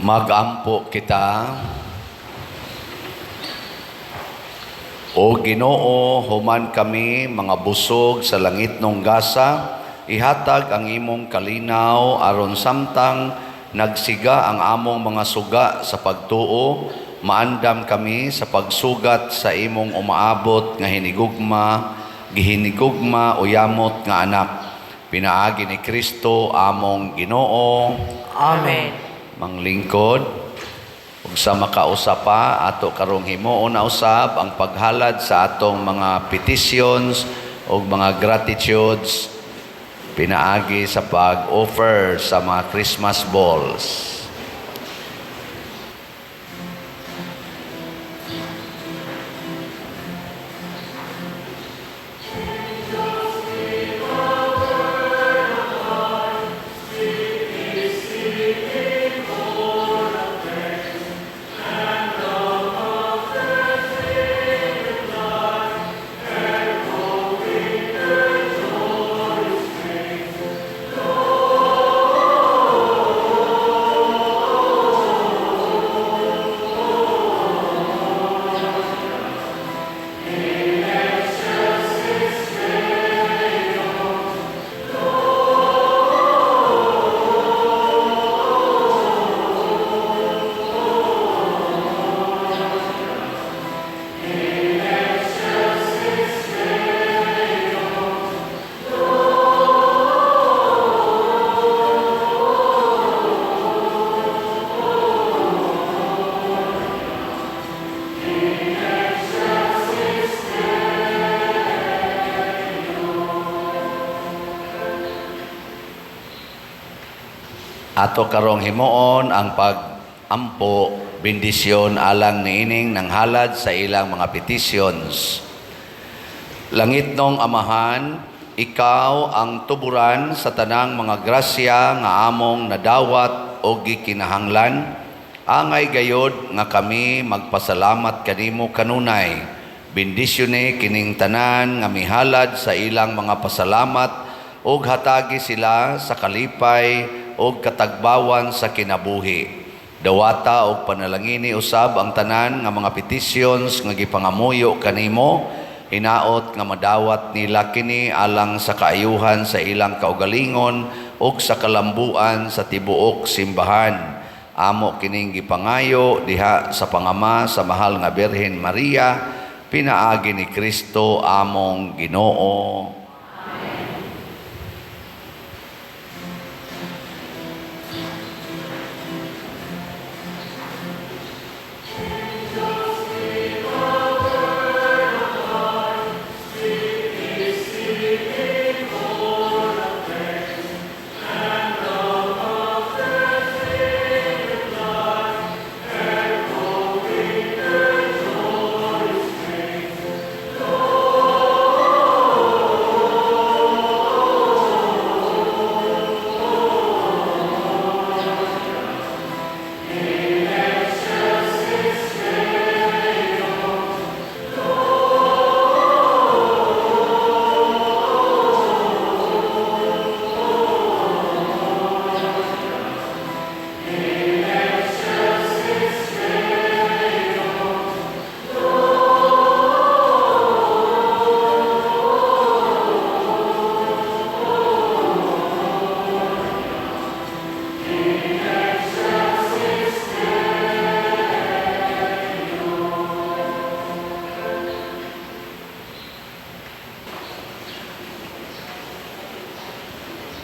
Magampo kita. O Ginoo, human kami mga busog sa langit nung gasa, ihatag ang imong kalinaw aron samtang nagsiga ang among mga suga sa pagtuo, maandam kami sa pagsugat sa imong umaabot nga gihinigugma uyamot nga anak. Pinaagi ni Kristo among Ginoo. Amen. Manglingkod, ug sa makausapa ato karong himuon na usab ang paghalad sa atong mga petitions ug mga gratitudes pinaagi sa pag-offer sa mga Christmas balls. Ato karong himuon ang pag-ampo, bendisyon alang niining ng halad sa ilang mga petitions. Langit nong Amahan, ikaw ang tuburan sa tanang mga grasya nga among nadawat o gikinahanglan. Angay gayod nga kami magpasalamat kanimo kanunay. Bendisyone kining tanan nga mihalad sa ilang mga pasalamat ug hatagi sila sa kalipay o katagbawan sa kinabuhi. Dawata o panalangini usab ang tanan nga mga petitions nga gipangamuyo kanimo, hinaot nga madawat nila kini alang sa kaayuhan sa ilang kaugalingon o sa kalambuan sa tibuok simbahan. Amo kining gipangayo diha sa pangama sa mahal nga Birhen Maria, pinaagi ni Kristo among Ginoo.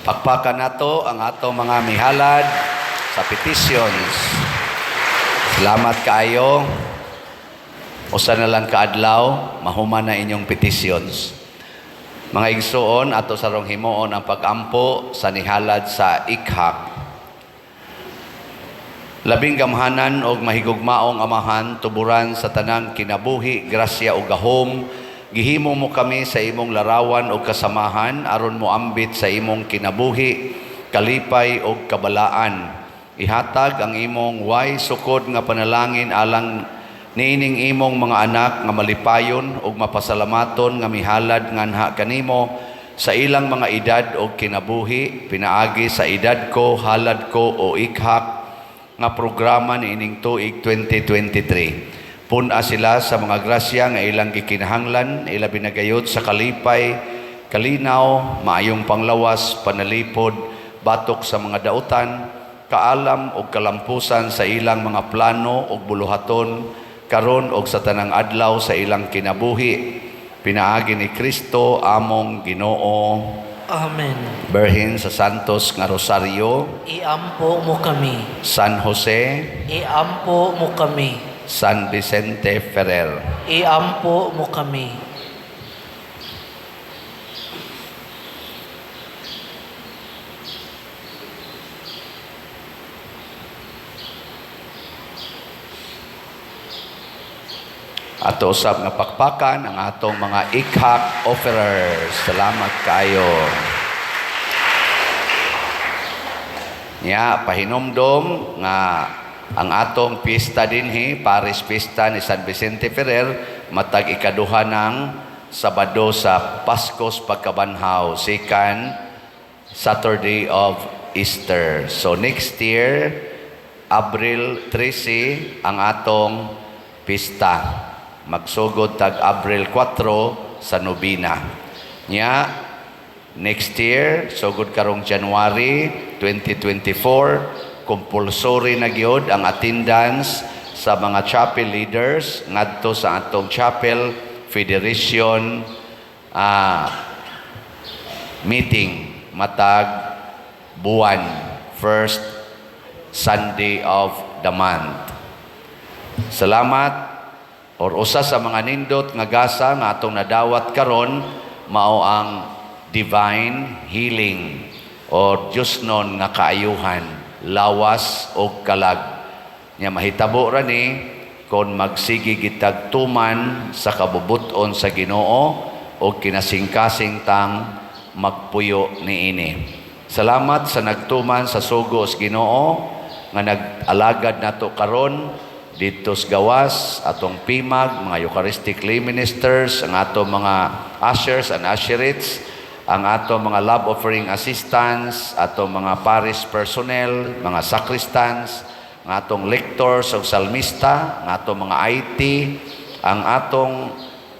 Pakpakan nato ang atong mga mihalad sa petitions. Salamat kaayo. Usa na lang kaadlaw, mahuman na inyong petitions. Mga igsuon, ato sarong himuon ang pag-ampo sa nihalad sa ikhak. Labing gamhanan og mahigugmaong Amahan, tuburan sa tanang kinabuhi, grasya o gahom, gihimo mo kami sa imong larawan o kasamahan aron mo ambit sa imong kinabuhi, kalipay o kabalaan. Ihatag ang imong way sukod nga panalangin alang niining imong mga anak nga malipayon ug mapasalamaton nga mihalad nganha kanimo sa ilang mga edad o kinabuhi, pinaagi sa edad ko, halad ko o ikhak, nga programa ni ining tuig 2023. Puna sila sa mga grasya nga ilang gikinahanglan, ilabi na gayud sa kalipay, kalinaw, maayong panglawas, panalipod, batok sa mga dautan, kaalam o kalampusan sa ilang mga plano o buluhaton, karon og sa tanang adlaw sa ilang kinabuhi. Pinaagi ni Kristo among Ginoo. Amen. Berhin sa Santos nga Rosario, Iampo mo kami. San Jose, Iampo mo kami. San Vicente Ferrer. Iampo mo kami. Ato usab nga pakpakan ang atong mga ikhak offerers. Salamat kayo. Nya pahinomdom nga ang atong pista dinhi, Paris Pista ni San Vicente Ferrer, matag ikaduha ng Sabado sa Paskos pagkabanhaw, second Saturday of Easter. So next year, Abril 13 ang atong pista. Magsugod tag Abril 4 sa Nobina. Nya next year, sugod karong January 2024, compulsory na gyud ang attendance sa mga chapel leaders ngadto sa atong chapel federation meeting matag buwan, first Sunday of the month. Salamat. Or usa sa mga nindot nga gasa nga atong nadawat karon mao ang divine healing or Diyos nun nga kaayuhan, lawas o kalag. Nya mahitabo ra ni kon magsigi gitag tuman sa kabubuton sa Ginoo o kinasingkasing tang magpuyo niini. Salamat sa nagtuman sa sugo sa Ginoo nga nag-alagad nato karon dito sa gawas, atong PIMAG, mga Eucharistic lay ministers, ang atong mga ushers and usherettes, ang atong mga love offering assistants, atong mga parish personnel, mga sacristans, ang atong lectors o salmista, ang atong mga IT, ang atong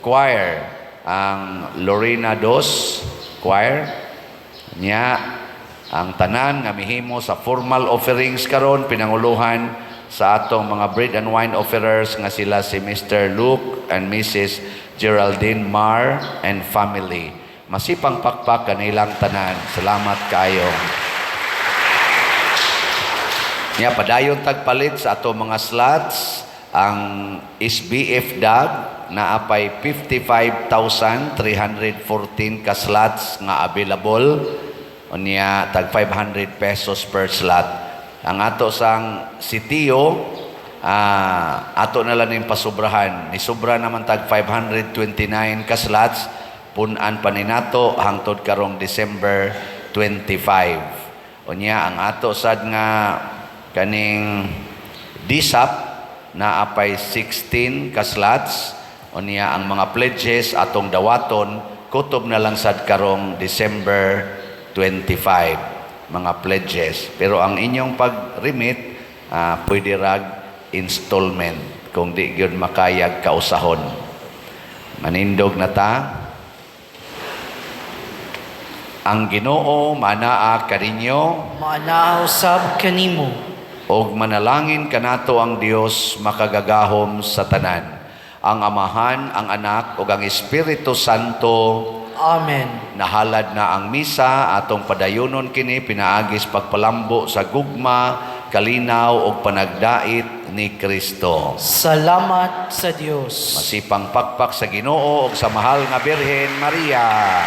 choir, ang Lorena Dos choir, niya, ang tanan nga mihimo sa formal offerings karon pinanguluhan sa atong mga bread and wine offerers nga sila si Mr. Luke and Mrs. Geraldine Mar and family. Masipang pakpak kanilang tanan. Salamat kayo. Nya padayon tagpalit sa atong mga slots ang SBF DAG na apay 55,314 ka slots nga available. Unya tag 500 pesos per slot. Ang ato sang sitiyo, ato na lang yung pasubrahan. Nisubra naman tag 529 ka slots, punan pa ni nato hangtod karong December 25. Unya, ang ato sad nga kaning DSAP na apay 16 ka slots. Unya, ang mga pledges atong dawaton, kutob na lang sad karong December 25. Mga pledges. Pero ang inyong pag-remit, pwede rag installment kung di yun makayag kausahon. Manindog na ta. Ang Ginoo manaa kaninyo, Maanaa usab kanimo. og manalangin kanato ang Dios makagagahom sa tanan. Ang Amahan, ang Anak, ug ang Espiritu Santo. Amen. Nahalad na ang misa, atong padayonon kini pinaagis pagpalambo sa gugma, kalinaw ug panagdait ni Kristo. Salamat sa Dios. Masipang pakpak sa Ginoo ug sa mahal nga Birhen Maria.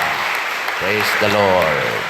Praise the Lord.